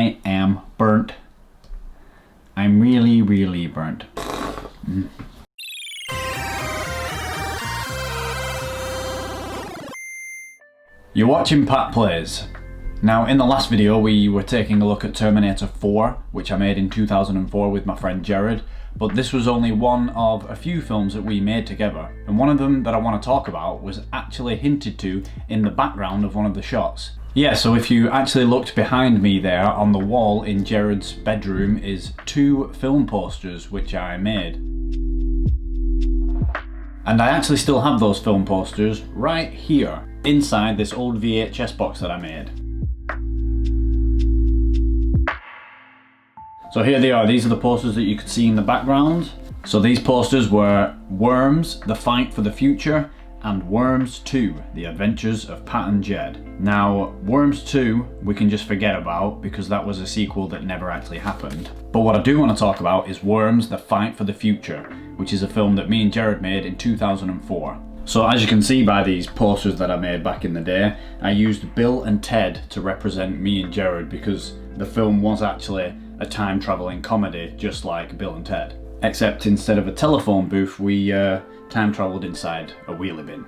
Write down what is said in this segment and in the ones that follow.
I am burnt. I'm really, really burnt. You're watching Pat Plays. Now, in the last video we were taking a look at Terminator 4, which I made in 2004 with my friend Jared, but this was only one of a few films that we made together, and one of them that I want to talk about was actually hinted to in the background of one of the shots. Yeah, so if you actually looked behind me there, on the wall in Jared's bedroom is 2 film posters which I made. And I actually still have those film posters right here, inside this old VHS box that I made. So here they are, these are the posters that you could see in the background. So these posters were Wormz, The Fight for the Future, and Wormz 2, The Adventures of Pat and Jed. Now, Wormz 2 we can just forget about because that was a sequel that never actually happened. But what I do want to talk about is Wormz, The Fight for the Future, which is a film that me and Jared made in 2004. So as you can see by these posters that I made back in the day, I used Bill and Ted to represent me and Jared because the film was actually a time-traveling comedy just like Bill and Ted. Except instead of a telephone booth, we time-travelled inside a wheelie bin.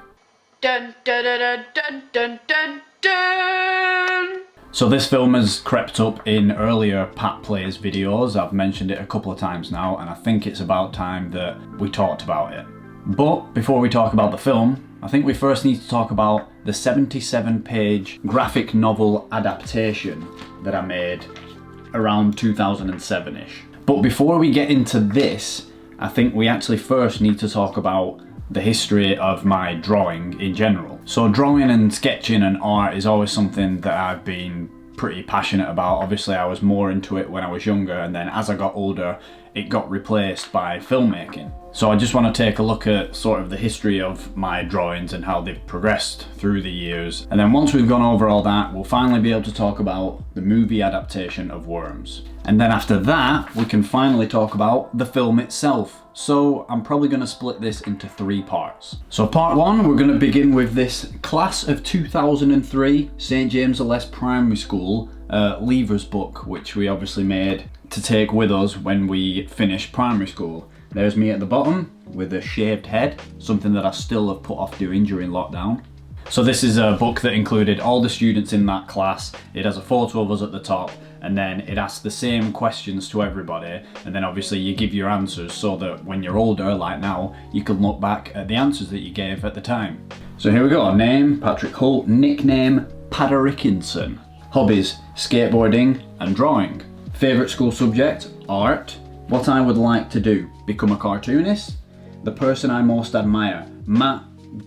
Dun, dun, dun, dun, dun, dun, dun. So this film has crept up in earlier Pat Plays videos. I've mentioned it a couple of times now, and I think it's about time that we talked about it. But before we talk about the film, I think we first need to talk about the 77-page graphic novel adaptation that I made around 2007-ish. But before we get into this, I think we actually first need to talk about the history of my drawing in general. So drawing and sketching and art is always something that I've been pretty passionate about. Obviously I was more into it when I was younger, and then as I got older it got replaced by filmmaking. So I just want to take a look at sort of the history of my drawings and how they've progressed through the years. And then once we've gone over all that, we'll finally be able to talk about the movie adaptation of Wormz. And then after that, we can finally talk about the film itself. So I'm probably going to split this into 3 parts. So part 1, we're going to begin with this class of 2003 St. James the Less Primary School leavers book, which we obviously made to take with us when we finished primary school. There's me at the bottom with a shaved head, something that I still have put off doing during lockdown. So this is a book that included all the students in that class. It has a photo of us at the top, and then it asks the same questions to everybody, and then obviously you give your answers so that when you're older, like now, you can look back at the answers that you gave at the time. So here we go. Name, Patrick Holt. Nickname, Padarickinson. Hobbies, skateboarding and drawing. Favourite school subject, art. What I would like to do, become a cartoonist. The person I most admire, Matt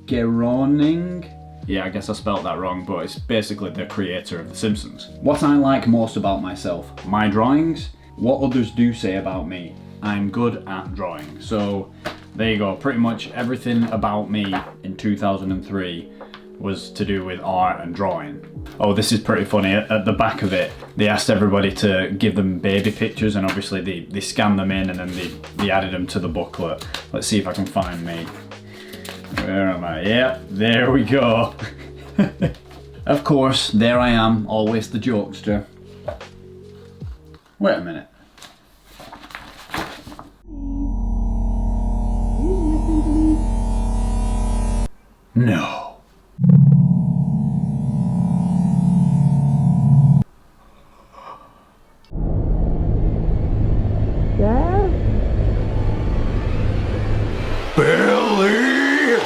Groening. Yeah, I guess I spelled that wrong, but it's basically the creator of The Simpsons. What I like most about myself, my drawings. What others do say about me, I'm good at drawing. So there you go, pretty much everything about me in 2003 was to do with art and drawing. Oh, this is pretty funny. At the back of it, they asked everybody to give them baby pictures, and obviously they scanned them in and then they added them to the booklet. Let's see if I can find me. Where am I? Yep, there we go. Of course, there I am, always the jokester. Wait a minute. No. Billy!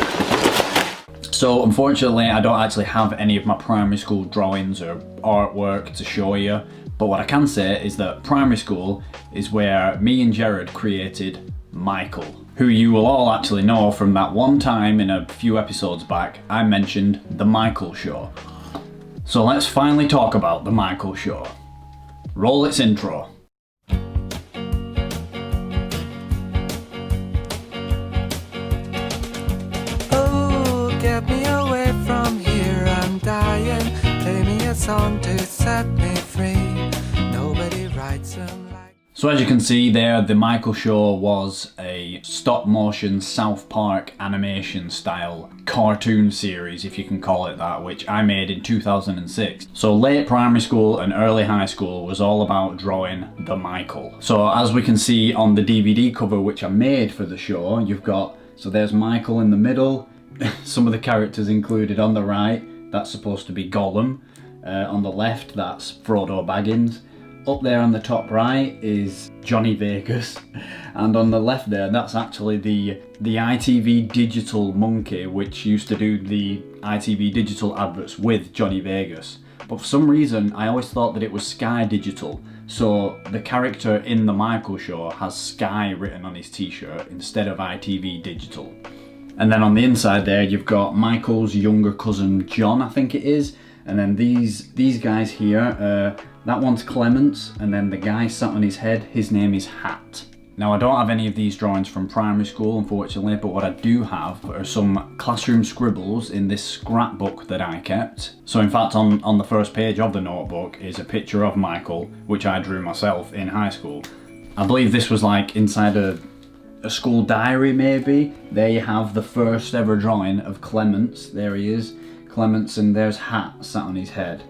So unfortunately I don't actually have any of my primary school drawings or artwork to show you, but what I can say is that primary school is where me and Jared created Michael, who you will all actually know from that one time in a few episodes back I mentioned The Michael Show. So let's finally talk about The Michael Show. Roll its intro. Song to set me free. Nobody writes them like... So as you can see there, the Michael Show was a stop motion South Park animation style cartoon series, if you can call it that, which I made in 2006. So late primary school and early high school was all about drawing the Michael. So as we can see on the DVD cover which I made for the show, you've got, so there's Michael in the middle, some of the characters included on the right, that's supposed to be Gollum. On the left, that's Frodo Baggins. Up there on the top right is Johnny Vegas, and on the left there, that's actually the ITV digital monkey, which used to do the ITV digital adverts with Johnny Vegas. But for some reason, I always thought that it was Sky Digital, so the character in the Michael Show has Sky written on his t-shirt instead of ITV digital. And then on the inside there, you've got Michael's younger cousin John, I think it is, and then these guys here, that one's Clements, and then the guy sat on his head, his name is Hat. Now I don't have any of these drawings from primary school, unfortunately, but what I do have are some classroom scribbles in this scrapbook that I kept. So in fact on the first page of the notebook is a picture of Michael, which I drew myself in high school. I believe this was like inside a school diary maybe. There you have the first ever drawing of Clements, there he is. Clements, and there's Hat sat on his head.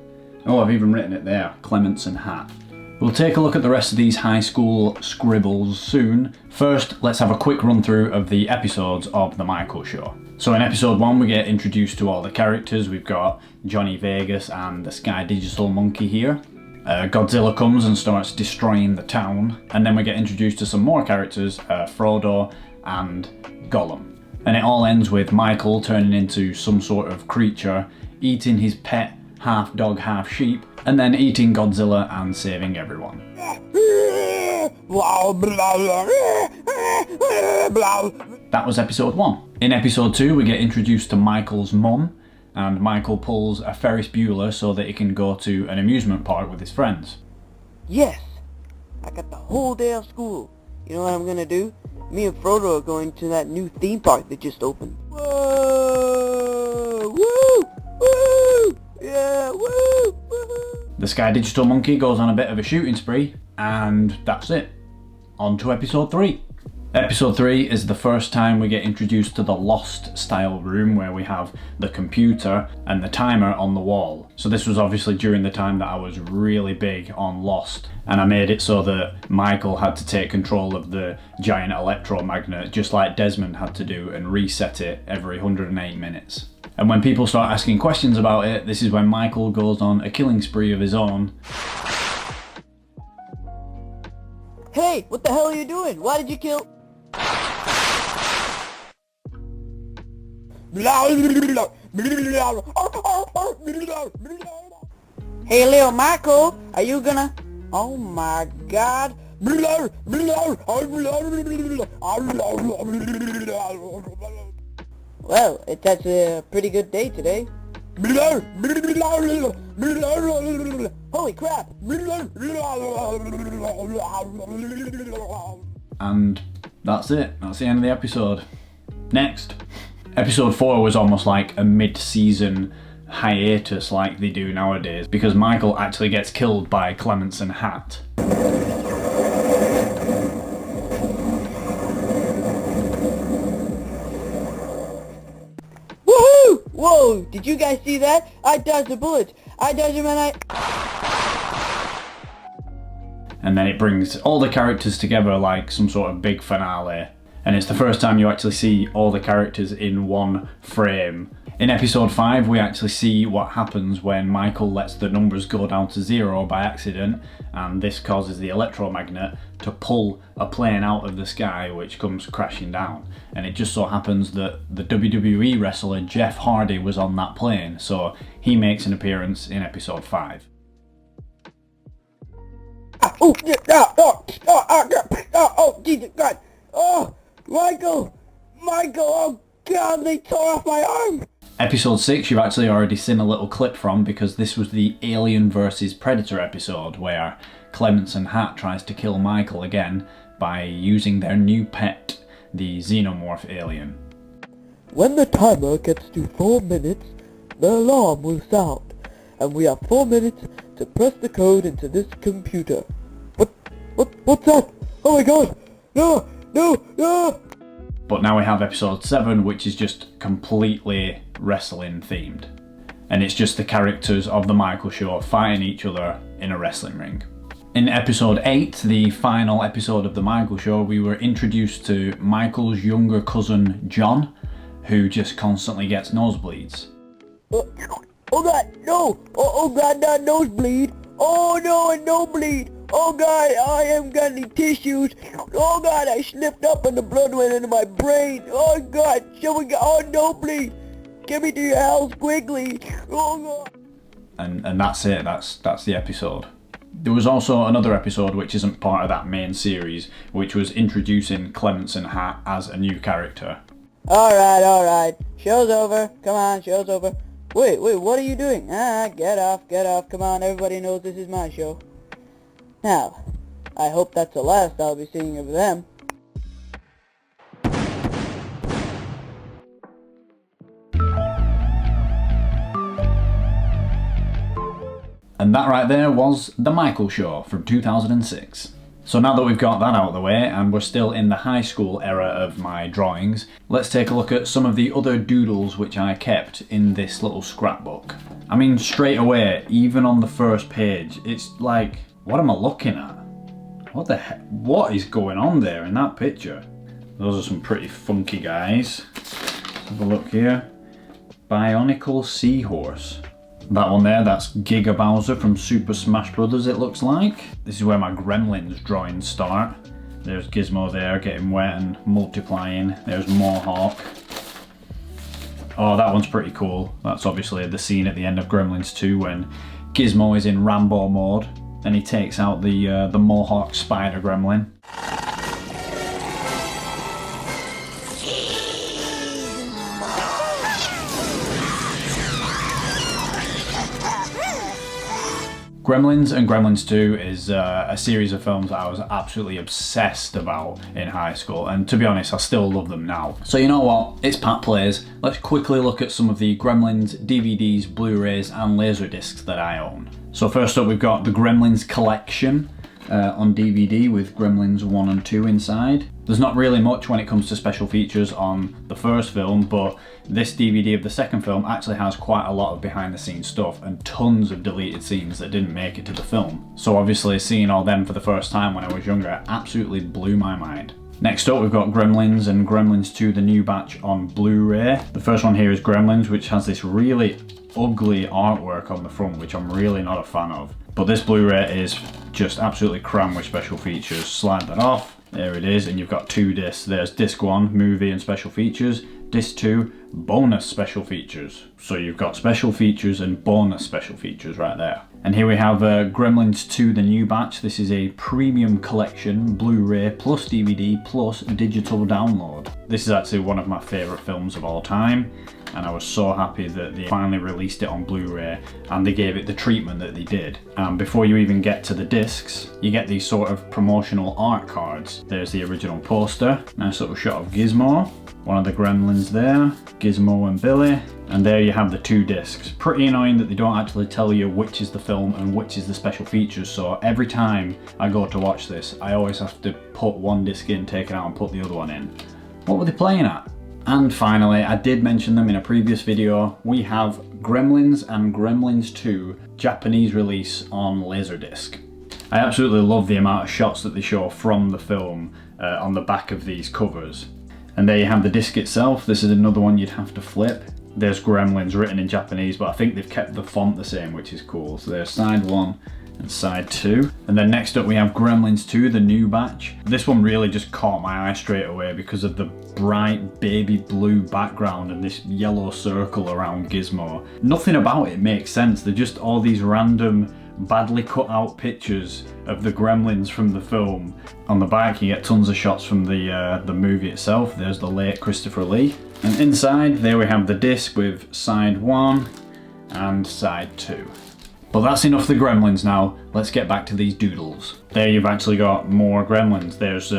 Oh, I've even written it there, Clements and Hat. We'll take a look at the rest of these high school scribbles soon. First, let's have a quick run through of the episodes of The Michael Show. So in episode 1 we get introduced to all the characters. We've got Johnny Vegas and the Sky Digital monkey here. Godzilla comes and starts destroying the town, and then we get introduced to some more characters, Frodo and Gollum. And it all ends with Michael turning into some sort of creature, eating his pet half dog, half sheep, and then eating Godzilla and saving everyone. That was episode 1. In episode 2 we get introduced to Michael's mum, and Michael pulls a Ferris Bueller so that he can go to an amusement park with his friends. Yes! I got the whole day off school. You know what I'm gonna do? Me and Frodo are going to that new theme park that just opened. Whoa! Woo! Woo! Yeah, woo! Woo! The Sky Digital monkey goes on a bit of a shooting spree, and that's it. On to episode 3. Episode 3 is the first time we get introduced to the Lost style room, where we have the computer and the timer on the wall. So this was obviously during the time that I was really big on Lost, and I made it so that Michael had to take control of the giant electromagnet just like Desmond had to do, and reset it every 108 minutes. And when people start asking questions about it, this is when Michael goes on a killing spree of his own. Hey, what the hell are you doing? Why did you kill... Hey, little Michael, are you gonna... Oh my god. Well, it's had a pretty good day today. Holy crap! And that's it. That's the end of the episode. Next. Episode 4 was almost like a mid-season hiatus like they do nowadays, because Michael actually gets killed by Clements and Hat. Woohoo! Whoa! Did you guys see that? I dodged a bullet. I dodged him and And then it brings all the characters together like some sort of big finale. And it's the first time you actually see all the characters in one frame. In episode 5 we actually see what happens when Michael lets the numbers go down to 0 by accident, and this causes the electromagnet to pull a plane out of the sky, which comes crashing down. And it just so happens that the WWE wrestler Jeff Hardy was on that plane, so he makes an appearance in episode 5. oh, Jesus God! Oh, Michael! Oh God, they tore off my arm! Episode 6 you've actually already seen a little clip from, because this was the Alien vs Predator episode, where Clements and Hat tries to kill Michael again by using their new pet, the xenomorph alien. When the timer gets to 4 minutes, the alarm will sound, and we have 4 minutes to press the code into this computer. What's that? Oh my god! No! No! No! But now we have episode 7, which is just completely wrestling themed. And it's just the characters of the Michael Show fighting each other in a wrestling ring. In episode 8, the final episode of the Michael Show, we were introduced to Michael's younger cousin, John, who just constantly gets nosebleeds. Oh god, no! Oh god, not nosebleed! Oh no, a nosebleed! Oh god, I haven't got any tissues! Oh god, I slipped up and the blood went into my brain! Oh god, someone got, oh nosebleed! Get me to your house quickly! Oh god! And that's it, that's the episode. There was also another episode which isn't part of that main series, which was introducing Clemenson Hat as a new character. Alright, show's over, come on, show's over. Wait, what are you doing? Get off, come on, everybody knows this is my show. Now, I hope that's the last I'll be seeing of them. And that right there was The Michael Show from 2006. So now that we've got that out of the way, and we're still in the high school era of my drawings, let's take a look at some of the other doodles which I kept in this little scrapbook. I mean, straight away, even on the first page, it's like, what am I looking at? What the heck? What is going on there in that picture? Those are some pretty funky guys. Let's have a look here. Bionicle Seahorse. That one there, that's Giga Bowser from Super Smash Brothers, it looks like. This is where my Gremlins drawings start. There's Gizmo there getting wet and multiplying. There's Mohawk. Oh, that one's pretty cool. That's obviously the scene at the end of Gremlins 2 when Gizmo is in Rambo mode and he takes out the Mohawk Spider Gremlin. Gremlins and Gremlins 2 is a series of films that I was absolutely obsessed about in high school, and to be honest, I still love them now. So you know what, it's Pat Plays. Let's quickly look at some of the Gremlins DVDs, Blu-rays and Laserdiscs that I own. So first up we've got the Gremlins Collection on DVD with Gremlins 1 and 2 inside. There's not really much when it comes to special features on the first film, but this DVD of the second film actually has quite a lot of behind the scenes stuff and tons of deleted scenes that didn't make it to the film. So obviously seeing all them for the first time when I was younger absolutely blew my mind. Next up we've got Gremlins and Gremlins 2 The New Batch on Blu-ray. The first one here is Gremlins, which has this really ugly artwork on the front which I'm really not a fan of. But this Blu-ray is just absolutely crammed with special features. Slide that off, there it is, and you've got 2 discs. There's disc 1, movie and special features, disc 2, bonus special features. So you've got special features and bonus special features right there. And here we have Gremlins 2 The New Batch. This is a premium collection, Blu-ray plus DVD plus digital download. This is actually one of my favourite films of all time, and I was so happy that they finally released it on Blu-ray and they gave it the treatment that they did. And before you even get to the discs, you get these sort of promotional art cards. There's the original poster, nice little shot of Gizmo, one of the Gremlins there, Gizmo and Billy, and there you have the 2 discs. Pretty annoying that they don't actually tell you which is the film and which is the special features, so every time I go to watch this, I always have to put one disc in, take it out and put the other one in. What were they playing at? And finally, I did mention them in a previous video, we have Gremlins and Gremlins 2 Japanese release on Laserdisc. I absolutely love the amount of shots that they show from the film on the back of these covers. And there you have the disc itself. This is another one you'd have to flip. There's Gremlins written in Japanese, but I think they've kept the font the same, which is cool. So there's side 1 and side 2. And then next up we have Gremlins 2 The New Batch. This one really just caught my eye straight away because of the bright baby blue background and this yellow circle around Gizmo. Nothing about it makes sense. They're just all these random badly cut out pictures of the Gremlins from the film. On the back you get tons of shots from the movie itself. There's the late Christopher Lee. And inside there we have the disc with side 1 and side 2. But that's enough of the Gremlins now, let's get back to these doodles. There you've actually got more Gremlins. There's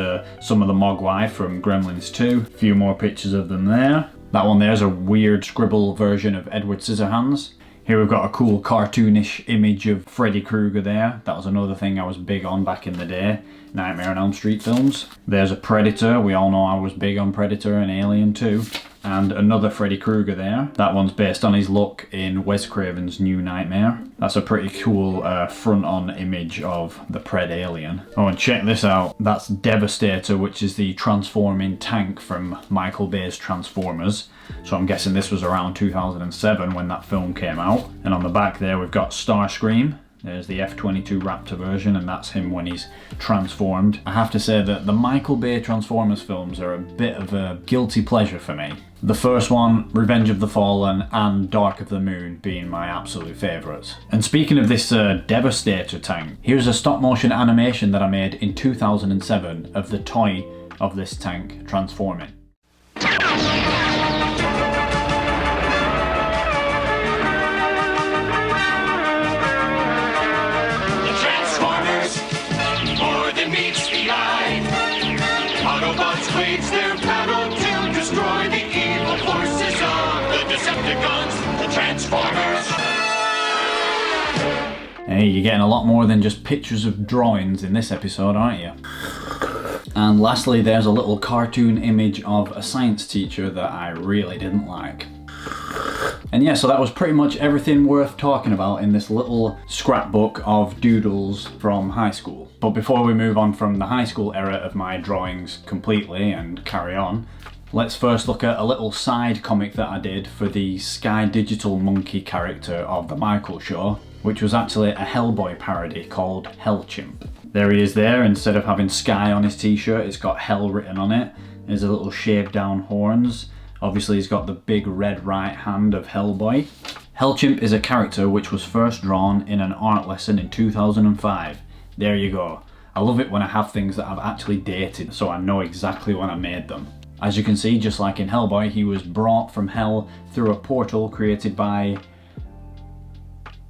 some of the Mogwai from Gremlins 2, a few more pictures of them there. That one there's a weird scribble version of Edward Scissorhands. Here we've got a cool cartoonish image of Freddy Krueger there. That was another thing I was big on back in the day. Nightmare on Elm Street films. There's a Predator. We all know I was big on Predator and Alien too. And another Freddy Krueger there. That one's based on his look in Wes Craven's New Nightmare. That's a pretty cool front-on image of the Pred alien. Oh, and check this out. That's Devastator, which is the transforming tank from Michael Bay's Transformers. So I'm guessing this was around 2007 when that film came out. And on the back there we've got Starscream. There's the F-22 Raptor version, and that's him when he's transformed. I have to say that the Michael Bay Transformers films are a bit of a guilty pleasure for me. The first one, Revenge of the Fallen, and Dark of the Moon being my absolute favourites. And speaking of this Devastator tank, here's a stop motion animation that I made in 2007 of the toy of this tank transforming. Autobots wage their battle to destroy the evil forces of the Decepticons, the Transformers. Hey, you're getting a lot more than just pictures of drawings in this episode, aren't you? And lastly, there's a little cartoon image of a science teacher that I really didn't like. And yeah, so that was pretty much everything worth talking about in this little scrapbook of doodles from high school. But before we move on from the high school era of my drawings completely and carry on, let's first look at a little side comic that I did for the Sky Digital Monkey character of The Michael Show, which was actually a Hellboy parody called Hellchimp. There he is there. Instead of having Sky on his t-shirt, it's got Hell written on it. There's a little shaved down horns. Obviously he's got the big red right hand of Hellboy. Hellchimp is a character which was first drawn in an art lesson in 2005. There you go. I love it when I have things that I've actually dated so I know exactly when I made them. As you can see, just like in Hellboy, he was brought from hell through a portal created by...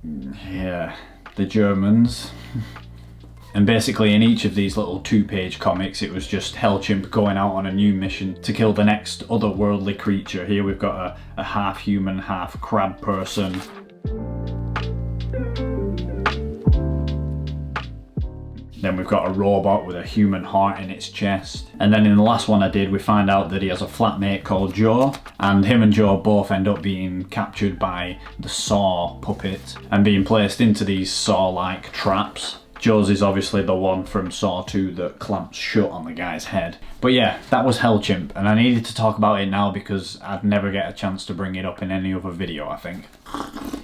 yeah, the Germans. And basically in each of these little 2-page comics it was just Hellchimp going out on a new mission to kill the next otherworldly creature. Here we've got a half human, half crab person. Then we've got a robot with a human heart in its chest. And then in the last one I did, we find out that he has a flatmate called Joe, and him and Joe both end up being captured by the Saw puppet and being placed into these Saw-like traps. Joe's is obviously the one from Saw 2 that clamps shut on the guy's head. But yeah, that was Hellchimp, and I needed to talk about it now because I'd never get a chance to bring it up in any other video, I think.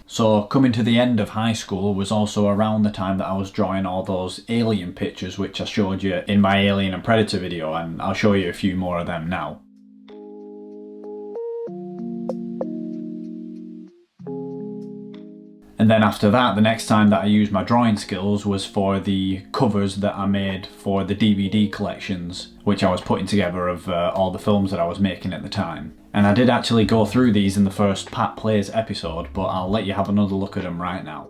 So coming to the end of high school was also around the time that I was drawing all those alien pictures which I showed you in my Alien and Predator video, and I'll show you a few more of them now. And then after that, the next time that I used my drawing skills was for the covers that I made for the DVD collections, which I was putting together of all the films that I was making at the time. And I did actually go through these in the first Pat Plays episode, but I'll let you have another look at them right now.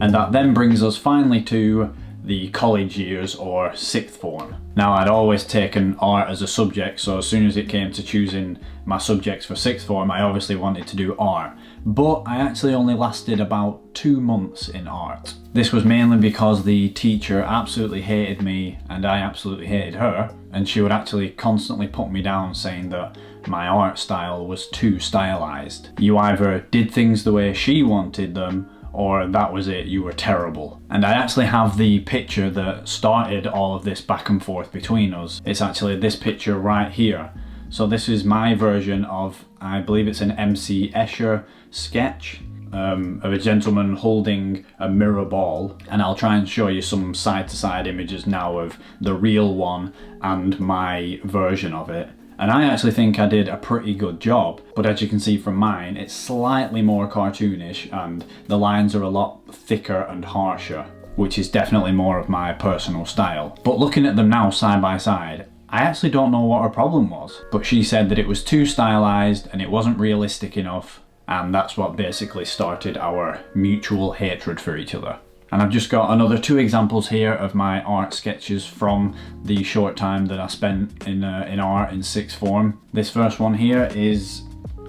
And that then brings us finally to the college years, or sixth form. Now, I'd always taken art as a subject, so as soon as it came to choosing my subjects for sixth form, I obviously wanted to do art. But I actually only lasted about 2 months in art. This was mainly because the teacher absolutely hated me and I absolutely hated her, and she would actually constantly put me down saying that my art style was too stylized. You either did things the way she wanted them, or that was it, you were terrible. And I actually have the picture that started all of this back and forth between us. It's actually this picture right here. So this is my version of, I believe it's an MC Escher sketch of a gentleman holding a mirror ball, and I'll try and show you some side-to-side images now of the real one and my version of it. And I actually think I did a pretty good job, but as you can see from mine, it's slightly more cartoonish and the lines are a lot thicker and harsher, which is definitely more of my personal style. But looking at them now side by side, I actually don't know what her problem was, but she said that it was too stylized and it wasn't realistic enough, and that's what basically started our mutual hatred for each other. And I've just got another 2 examples here of my art sketches from the short time that I spent in art in 6th form. This first one here is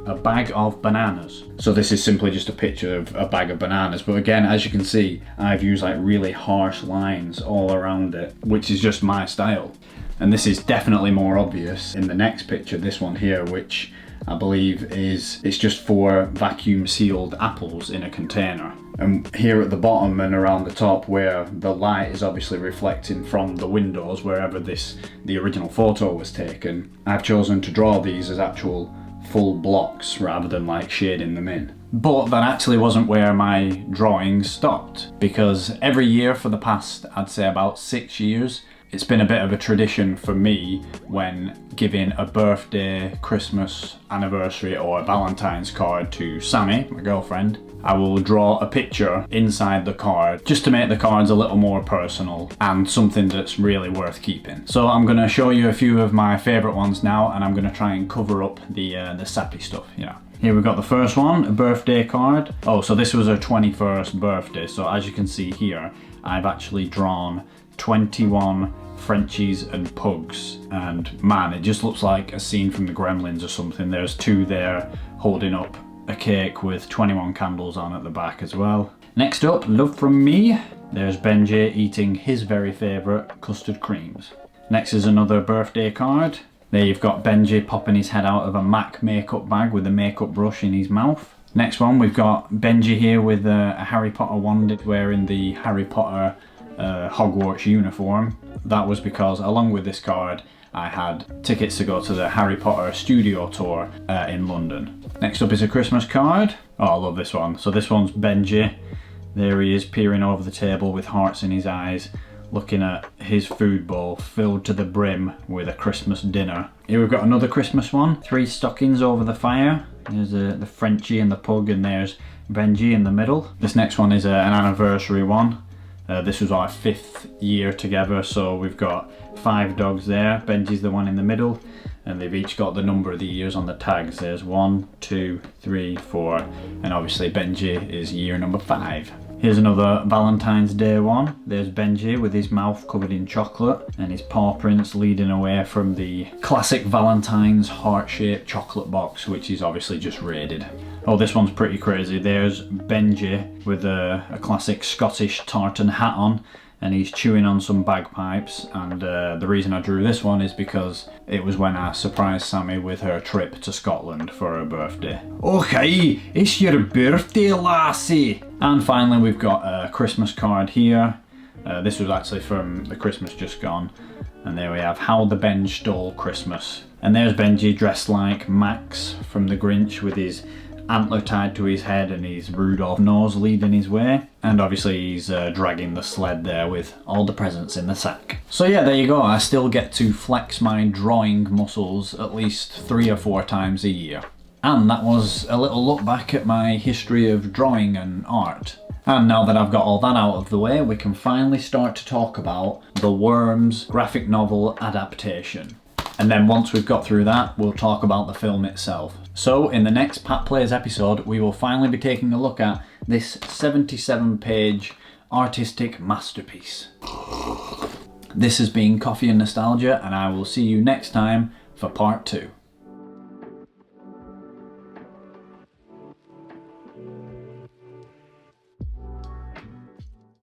a bag of bananas. So this is simply just a picture of a bag of bananas, but again, as you can see, I've used like really harsh lines all around it, which is just my style. And this is definitely more obvious in the next picture, this one here, which I believe it's just 4 vacuum sealed apples in a container. And here at the bottom and around the top, where the light is obviously reflecting from the windows wherever the original photo was taken, I've chosen to draw these as actual full blocks rather than like shading them in. But that actually wasn't where my drawing stopped, because every year for the past, I'd say about 6 years, it's been a bit of a tradition for me when giving a birthday, Christmas, anniversary or Valentine's card to Sammy, my girlfriend, I will draw a picture inside the card just to make the cards a little more personal and something that's really worth keeping. So I'm going to show you a few of my favourite ones now, and I'm going to try and cover up the sappy stuff, you know. Here we've got the first one, a birthday card. Oh, so this was her 21st birthday. So as you can see here, I've actually drawn 21 Frenchies and pugs, and man, it just looks like a scene from the Gremlins or something. There's 2 there holding up a cake with 21 candles on at the back as well. Next up, love from me. There's Benji eating his very favourite custard creams. Next is another birthday card. There you've got Benji popping his head out of a MAC makeup bag with a makeup brush in his mouth. Next one, we've got Benji here with a Harry Potter wand, wearing the Harry Potter Hogwarts uniform. That was because along with this card I had tickets to go to the Harry Potter studio tour in London. Next up is a Christmas card. Oh, I love this one. So this one's Benji. There he is peering over the table with hearts in his eyes, looking at his food bowl filled to the brim with a Christmas dinner. Here we've got another Christmas one. 3 stockings over the fire. There's the Frenchie and the pug, and there's Benji in the middle. This next one is an anniversary one. This was our 5th year together, so we've got 5 dogs there. Benji's the one in the middle, and they've each got the number of the years on the tags. There's 1, 2, 3, 4, and obviously Benji is year number 5. Here's another Valentine's Day one. There's Benji with his mouth covered in chocolate and his paw prints leading away from the classic Valentine's heart-shaped chocolate box, which is obviously just raided. Oh, this one's pretty crazy. There's Benji with a classic Scottish tartan hat on, and he's chewing on some bagpipes. And the reason I drew this one is because it was when I surprised Sammy with her trip to Scotland for her birthday. Okay, it's your birthday, lassie! And finally we've got a Christmas card here. This was actually from the Christmas just gone. And there we have How the Benj Stole Christmas. And there's Benji dressed like Max from The Grinch with his antler tied to his head and his Rudolph nose leading his way. And obviously he's dragging the sled there with all the presents in the sack. So yeah, there you go. I still get to flex my drawing muscles at least 3 or 4 times a year. And that was a little look back at my history of drawing and art. And now that I've got all that out of the way, we can finally start to talk about the Wormz graphic novel adaptation. And then once we've got through that, we'll talk about the film itself. So in the next Pat Plays episode, we will finally be taking a look at this 77-page artistic masterpiece. This has been Coffee and Nostalgia, and I will see you next time for part 2.